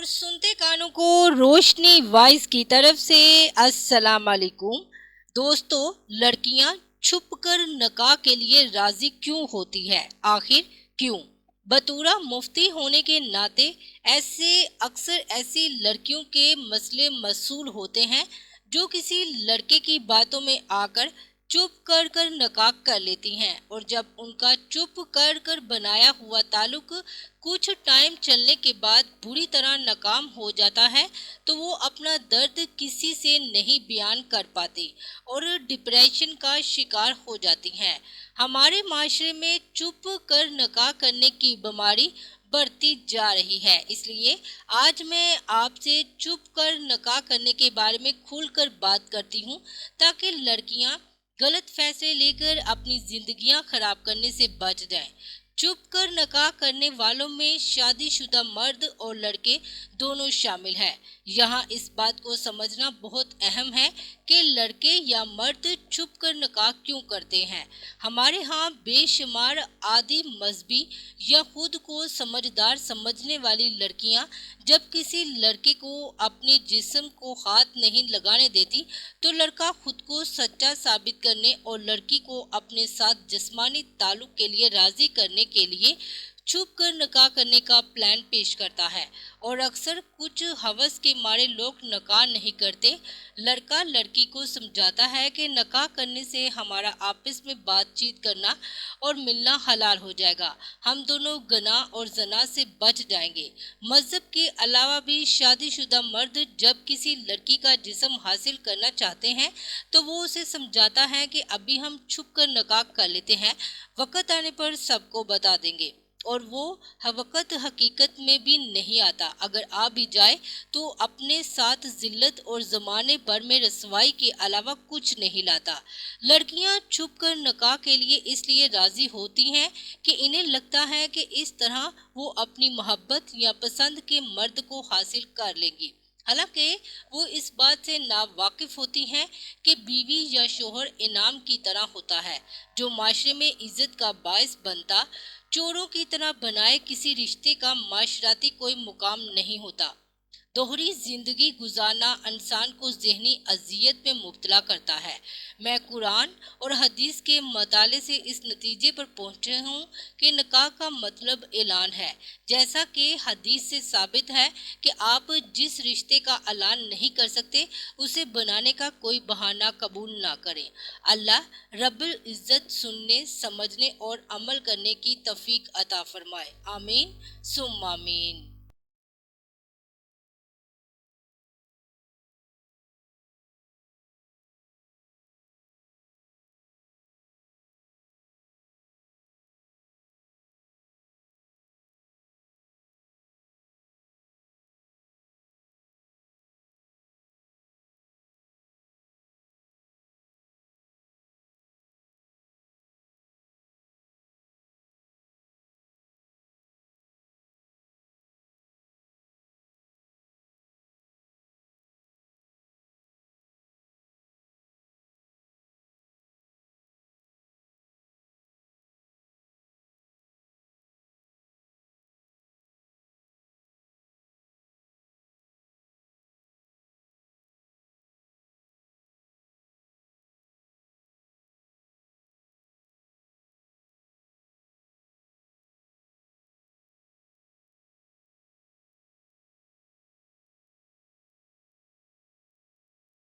اور سنتے کانوں کو روشنی وائس کی طرف سے السلام علیکم دوستو۔ لڑکیاں چھپ کر نکاح کے لیے راضی کیوں ہوتی ہے؟ آخر کیوں؟ بطورہ مفتی ہونے کے ناطے اکثر ایسی لڑکیوں کے مسئلے موصول ہوتے ہیں جو کسی لڑکے کی باتوں میں آ کر چپ کر نکاح کر لیتی ہیں، اور جب ان کا چپ کر بنایا ہوا تعلق کچھ ٹائم چلنے کے بعد بری طرح ناکام ہو جاتا ہے تو وہ اپنا درد کسی سے نہیں بیان کر پاتی اور ڈپریشن کا شکار ہو جاتی ہیں۔ ہمارے معاشرے میں چپ کر نکاح کرنے کی بیماری بڑھتی جا رہی ہے، اس لیے آج میں آپ سے چپ کر نکاح کرنے کے بارے میں کھل کر بات کرتی ہوں تاکہ لڑکیاں غلط فیصلے لے کر اپنی زندگیاں خراب کرنے سے بچ جائیں۔ چپ کر نکاح کرنے والوں میں شادی شدہ مرد اور لڑکے دونوں شامل ہیں۔ یہاں اس بات کو سمجھنا بہت اہم ہے کہ لڑکے یا مرد چھپ کر نکاح کیوں کرتے ہیں۔ ہمارے ہاں بے شمار عادی مذہبی یا خود کو سمجھدار سمجھنے والی لڑکیاں جب کسی لڑکے کو اپنے جسم کو ہاتھ نہیں لگانے دیتی تو لڑکا خود کو سچا ثابت کرنے اور لڑکی کو اپنے ساتھ جسمانی تعلق کے لیے راضی کرنے کے لیے چھپ کر نکاح کرنے کا پلان پیش کرتا ہے، اور اکثر کچھ ہوس کے مارے لوگ نکاح نہیں کرتے۔ لڑکا لڑکی کو سمجھاتا ہے کہ نکاح کرنے سے ہمارا آپس میں بات چیت کرنا اور ملنا حلال ہو جائے گا، ہم دونوں گناہ اور زنا سے بچ جائیں گے۔ مذہب کے علاوہ بھی شادی شدہ مرد جب کسی لڑکی کا جسم حاصل کرنا چاہتے ہیں تو وہ اسے سمجھاتا ہے کہ ابھی ہم چھپ کر نکاح کر لیتے ہیں، وقت آنے پر سب کو بتا دیں گے، اور وہ وقت حقیقت میں بھی نہیں آتا، اگر آ بھی جائے تو اپنے ساتھ ذلت اور زمانے بھر میں رسوائی کے علاوہ کچھ نہیں لاتا۔ لڑکیاں چھپ کر نکاح کے لیے اس لیے راضی ہوتی ہیں کہ انہیں لگتا ہے کہ اس طرح وہ اپنی محبت یا پسند کے مرد کو حاصل کر لیں گی، حالانکہ وہ اس بات سے ناواقف ہوتی ہیں کہ بیوی یا شوہر انعام کی طرح ہوتا ہے جو معاشرے میں عزت کا باعث بنتا، چوروں کی طرح بنائے کسی رشتے کا معاشرتی کوئی مقام نہیں ہوتا۔ دوہری زندگی گزارنا انسان کو ذہنی اذیت میں مبتلا کرتا ہے۔ میں قرآن اور حدیث کے مطالعے سے اس نتیجے پر پہنچے ہوں کہ نکاح کا مطلب اعلان ہے، جیسا کہ حدیث سے ثابت ہے کہ آپ جس رشتے کا اعلان نہیں کر سکتے اسے بنانے کا کوئی بہانہ قبول نہ کریں۔ اللہ رب العزت سننے، سمجھنے اور عمل کرنے کی توفیق عطا فرمائے، آمین ثم آمین۔